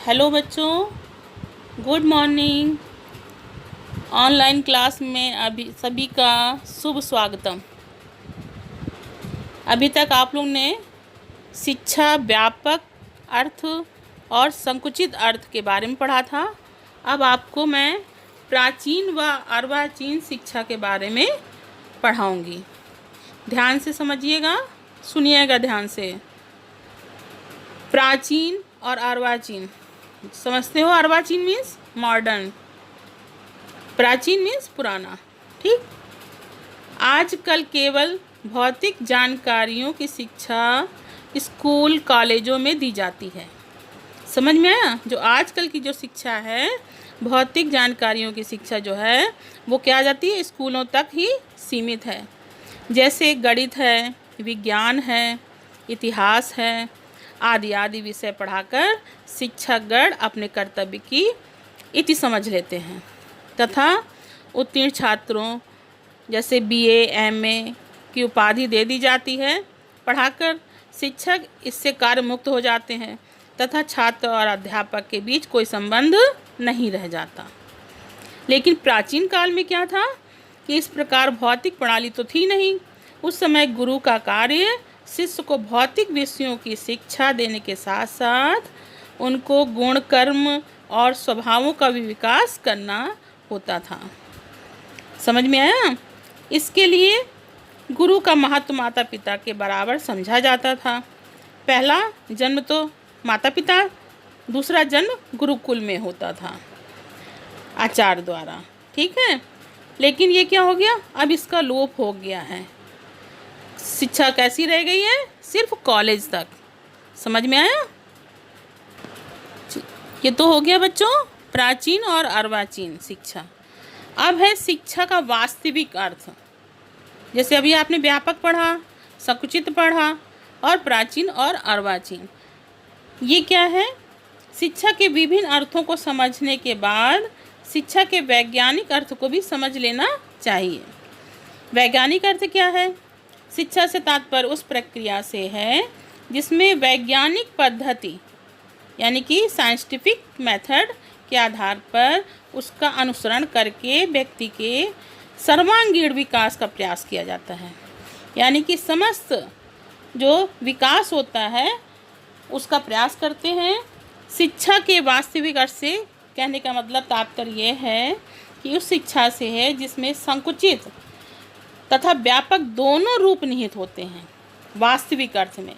Hello बच्चों, good morning. Online class में अभी सभी का शुभ स्वागतम। अभी तक आप लोग ने शिक्षा व्यापक अर्थ और संकुचित अर्थ के बारे में पढ़ा था। अब आपको मैं प्राचीन व अर्वाचीन शिक्षा के बारे में पढ़ाऊंगी। ध्यान से समझिएगा, सुनिएगा ध्यान से। प्राचीन और अर्वाचीन समझते हो? अर्वाचीन मीन्स मॉडर्न, प्राचीन मीन्स पुराना। ठीक। आजकल केवल भौतिक जानकारियों की शिक्षा स्कूल कॉलेजों में दी जाती है। समझ में आया? जो आजकल की जो शिक्षा है, भौतिक जानकारियों की शिक्षा जो है वो क्या जाती है, स्कूलों तक ही सीमित है। जैसे गणित है, विज्ञान है, इतिहास है आदि आदि विषय पढ़ाकर शिक्षकगण अपने कर्तव्य की इति समझ लेते हैं तथा उत्तीर्ण छात्रों जैसे बीए, एमए की उपाधि दे दी जाती है। पढ़ाकर शिक्षक इससे कार्य मुक्त हो जाते हैं तथा छात्र और अध्यापक के बीच कोई संबंध नहीं रह जाता। लेकिन प्राचीन काल में क्या था कि इस प्रकार भौतिक प्रणाली तो थी नहीं। उस समय गुरु का कार्य शिष्य को भौतिक विषयों की शिक्षा देने के साथ साथ उनको गुण, कर्म और स्वभावों का भी विकास करना होता था। समझ में आया? इसके लिए गुरु का महत्व माता पिता के बराबर समझा जाता था। पहला जन्म तो माता पिता, दूसरा जन्म गुरुकुल में होता था आचार्य द्वारा। ठीक है। लेकिन ये क्या हो गया, अब इसका लोप हो गया है। शिक्षा कैसी रह गई है? सिर्फ कॉलेज तक। समझ में आया? ये तो हो गया बच्चों प्राचीन और अर्वाचीन शिक्षा। अब है शिक्षा का वास्तविक अर्थ। जैसे अभी आपने व्यापक पढ़ा, संकुचित पढ़ा और प्राचीन और अर्वाचीन। ये क्या है? शिक्षा के विभिन्न अर्थों को समझने के बाद शिक्षा के वैज्ञानिक अर्थ को भी समझ लेना चाहिए। वैज्ञानिक अर्थ क्या है? शिक्षा से तात्पर्य उस प्रक्रिया से है जिसमें वैज्ञानिक पद्धति यानी कि साइंटिफिक मेथड के आधार पर उसका अनुसरण करके व्यक्ति के सर्वांगीण विकास का प्रयास किया जाता है। यानी कि समस्त जो विकास होता है उसका प्रयास करते हैं। शिक्षा के वास्तविक अर्थ से कहने का मतलब तात्पर्य यह है कि उस शिक्षा से है जिसमें संकुचित तथा व्यापक दोनों रूप निहित होते हैं। वास्तविक अर्थ में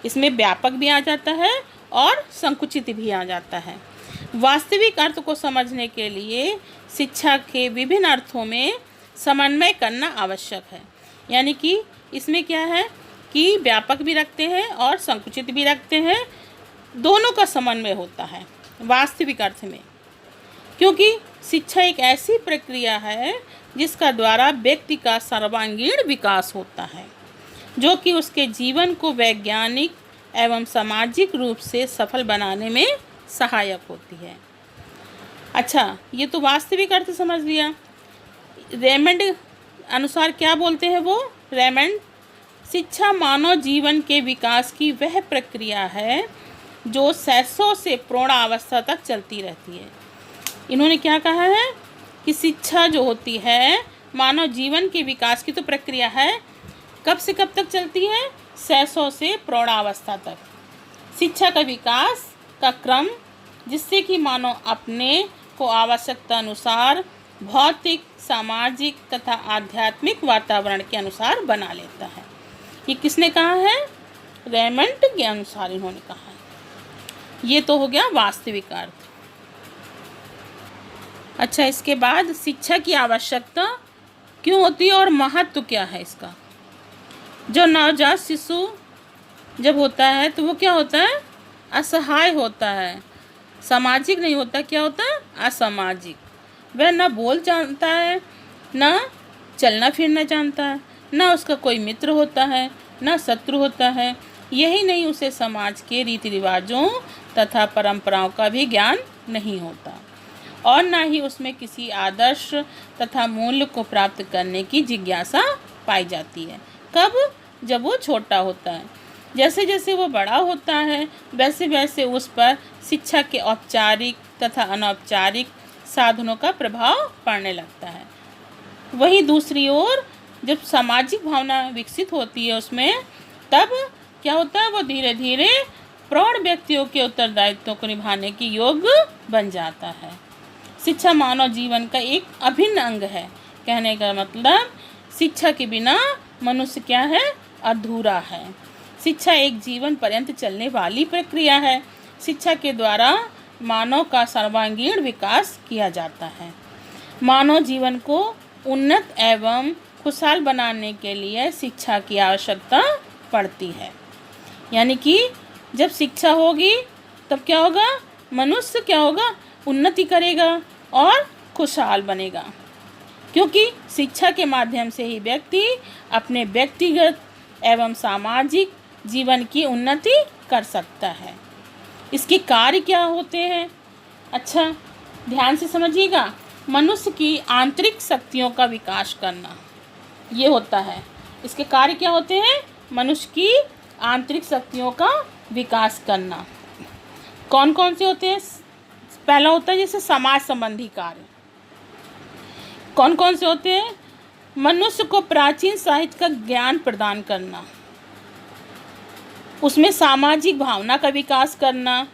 इसमें व्यापक भी आ जाता है और संकुचित भी आ जाता है। वास्तविक अर्थ को समझने के लिए शिक्षा के विभिन्न अर्थों में समन्वय करना आवश्यक है। यानी कि इसमें क्या है कि व्यापक भी रखते हैं और संकुचित भी रखते हैं, दोनों का समन्वय होता है वास्तविक अर्थ में। क्योंकि शिक्षा एक ऐसी प्रक्रिया है जिसका द्वारा व्यक्ति का सर्वांगीण विकास होता है, जो कि उसके जीवन को वैज्ञानिक एवं सामाजिक रूप से सफल बनाने में सहायक होती है। अच्छा, ये तो वास्तविक अर्थ समझ लिया। रेमंड अनुसार क्या बोलते हैं वो? रेमंड, शिक्षा मानव जीवन के विकास की वह प्रक्रिया है जो शैशव से प्रौढ़ावस्था तक चलती रहती है। इन्होंने क्या कहा है कि शिक्षा जो होती है मानव जीवन के विकास की तो प्रक्रिया है। कब से कब तक चलती है? शैशव से प्रौढ़ावस्था तक। शिक्षा का विकास का क्रम जिससे कि मानव अपने को आवश्यकता अनुसार भौतिक, सामाजिक तथा आध्यात्मिक वातावरण के अनुसार बना लेता है। ये किसने कहा है? रेमंड के अनुसार इन्होंने कहा है। ये तो हो गया वास्तविक अर्थ। अच्छा, इसके बाद शिक्षा की आवश्यकता क्यों होती है और महत्व क्या है इसका? जो नवजात शिशु जब होता है तो वो क्या होता है? असहाय होता है, सामाजिक नहीं होता। क्या होता है? असामाजिक। वह न बोल जानता है, न चलना फिरना जानता है, न उसका कोई मित्र होता है, न शत्रु होता है। यही नहीं, उसे समाज के रीति रिवाजों तथा परंपराओं का भी ज्ञान नहीं होता और न ही उसमें किसी आदर्श तथा मूल्य को प्राप्त करने की जिज्ञासा पाई जाती है। कब? जब वो छोटा होता है। जैसे जैसे वो बड़ा होता है वैसे वैसे उस पर शिक्षा के औपचारिक तथा अनौपचारिक साधनों का प्रभाव पड़ने लगता है। वहीं दूसरी ओर जब सामाजिक भावना विकसित होती है उसमें, तब क्या होता है, वो धीरे धीरे प्रौढ़ व्यक्तियों के उत्तरदायित्वों को निभाने की योग्य बन जाता है। शिक्षा मानव जीवन का एक अभिन्न अंग है। कहने का मतलब शिक्षा के बिना मनुष्य क्या है, अधूरा है। शिक्षा एक जीवन पर्यंत चलने वाली प्रक्रिया है। शिक्षा के द्वारा मानव का सर्वांगीण विकास किया जाता है। मानव जीवन को उन्नत एवं खुशहाल बनाने के लिए शिक्षा की आवश्यकता पड़ती है। यानी कि जब शिक्षा होगी तब क्या होगा, मनुष्य क्या होगा, उन्नति करेगा और खुशहाल बनेगा, क्योंकि शिक्षा के माध्यम से ही व्यक्ति अपने व्यक्तिगत एवं सामाजिक जीवन की उन्नति कर सकता है। इसके कार्य क्या होते हैं, अच्छा ध्यान से समझिएगा। मनुष्य की आंतरिक शक्तियों का विकास करना, ये होता है। इसके कार्य क्या होते हैं, मनुष्य की आंतरिक शक्तियों का विकास करना। कौन कौन से होते हैं, पहला होता है जैसे समाज संबंधी कार्य। कौन कौन से होते हैं, मनुष्य को प्राचीन साहित्य का ज्ञान प्रदान करना, उसमें सामाजिक भावना का विकास करना,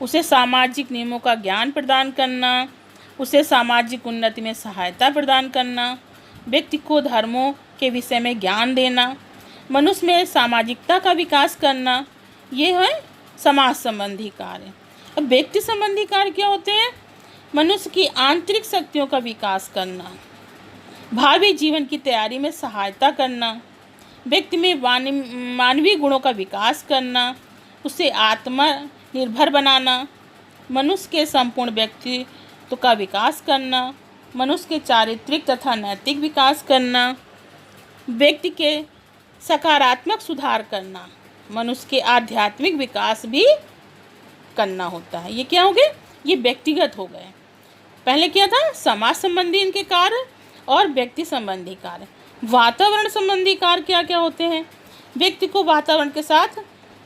उसे सामाजिक नियमों का ज्ञान प्रदान करना, उसे सामाजिक उन्नति में सहायता प्रदान करना, व्यक्ति को धर्मों के विषय में ज्ञान देना, मनुष्य में सामाजिकता का विकास करना, ये है समाज संबंधी कार्य। अब व्यक्ति संबंधी कार्य क्या होते हैं, मनुष्य की आंतरिक शक्तियों का विकास करना, भावी जीवन की तैयारी में सहायता करना, व्यक्ति में मानवीय गुणों का विकास करना, उसे आत्मनिर्भर बनाना, मनुष्य के संपूर्ण व्यक्तित्व का विकास करना, मनुष्य के चारित्रिक तथा नैतिक विकास करना, व्यक्ति के सकारात्मक सुधार करना, मनुष्य के आध्यात्मिक विकास भी करना होता है। ये क्या हो गए, ये व्यक्तिगत हो गए। पहले क्या था, समाज संबंधी इनके कार्य और व्यक्ति संबंधी कार्य। वातावरण संबंधी कार्य क्या क्या होते हैं, व्यक्ति को वातावरण के साथ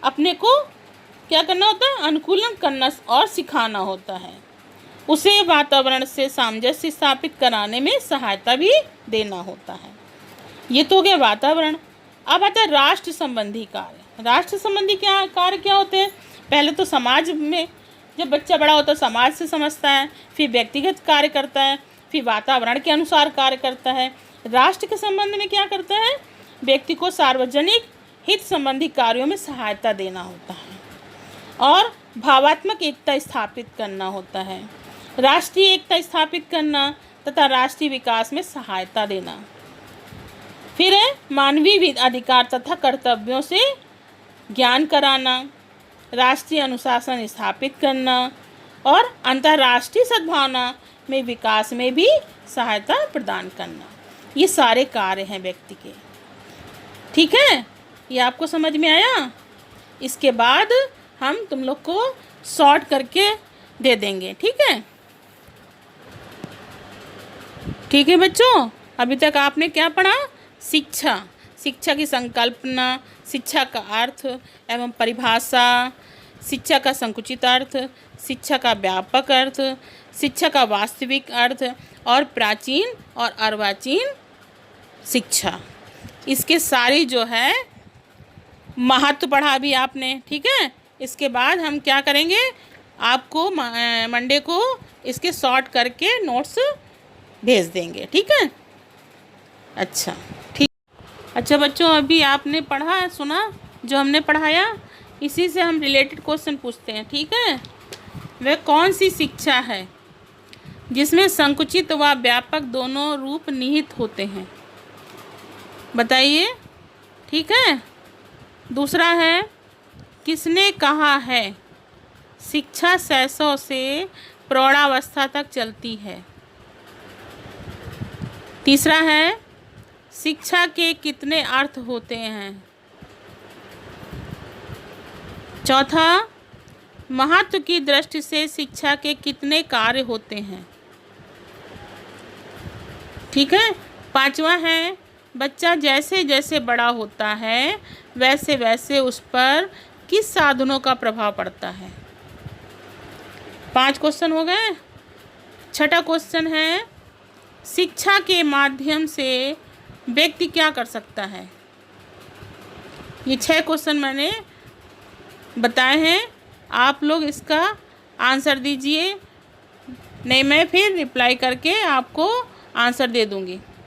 अपने को क्या करना होता है, अनुकूलन करना और सिखाना होता है, उसे वातावरण से सामंजस्य स्थापित कराने में सहायता भी देना होता है। ये तो हो गया वातावरण। अब आता है राष्ट्र संबंधी कार्य। राष्ट्र संबंधी क्या कार्य क्या होते हैं, पहले तो समाज में जब बच्चा बड़ा होता है समाज से समझता है, फिर व्यक्तिगत कार्य करता है, फिर वातावरण के अनुसार कार्य करता है। राष्ट्र के संबंध में क्या करता है, व्यक्ति को सार्वजनिक हित संबंधी कार्यों में सहायता देना होता है और भावात्मक एकता स्थापित करना होता है। राष्ट्रीय एकता स्थापित करना तथा राष्ट्रीय विकास में सहायता देना। फिर है मानवीय अधिकार तथा कर्तव्यों से ज्ञान कराना, राष्ट्रीय अनुशासन स्थापित करना और अंतर्राष्ट्रीय सद्भावना में विकास में भी सहायता प्रदान करना। ये सारे कार्य हैं व्यक्ति के। ठीक है, ये आपको समझ में आया। इसके बाद हम तुम लोग को शॉर्ट करके दे देंगे। ठीक है, ठीक है बच्चों, अभी तक आपने क्या पढ़ा, शिक्षा, शिक्षा की संकल्पना, शिक्षा का अर्थ एवं परिभाषा, शिक्षा का संकुचित अर्थ, शिक्षा का व्यापक अर्थ, शिक्षा का वास्तविक अर्थ और प्राचीन और अर्वाचीन शिक्षा। इसके सारी जो है महत्व पढ़ा भी आपने। ठीक है, इसके बाद हम क्या करेंगे, आपको मंडे को इसके शॉर्ट करके नोट्स भेज देंगे। ठीक है, अच्छा ठीक। अच्छा बच्चों, अभी आपने पढ़ा सुना जो हमने पढ़ाया, इसी से हम रिलेटेड क्वेश्चन पूछते हैं। ठीक है, वह कौन सी शिक्षा है जिसमें संकुचित व व्यापक दोनों रूप निहित होते हैं, बताइए। ठीक है, दूसरा है किसने कहा है शिक्षा शैशव से प्रौढ़ावस्था तक चलती है। तीसरा है शिक्षा के कितने अर्थ होते हैं। चौथा, महत्व की दृष्टि से शिक्षा के कितने कार्य होते हैं। ठीक है, पांचवा है बच्चा जैसे जैसे बड़ा होता है वैसे वैसे उस पर किस साधनों का प्रभाव पड़ता है? 5 क्वेश्चन हो गए। छठा क्वेश्चन है, शिक्षा के माध्यम से व्यक्ति क्या कर सकता है? ये 6 क्वेश्चन मैंने बताए हैं, आप लोग इसका आंसर दीजिए, नहीं मैं फिर रिप्लाई करके आपको आंसर दे दूँगी।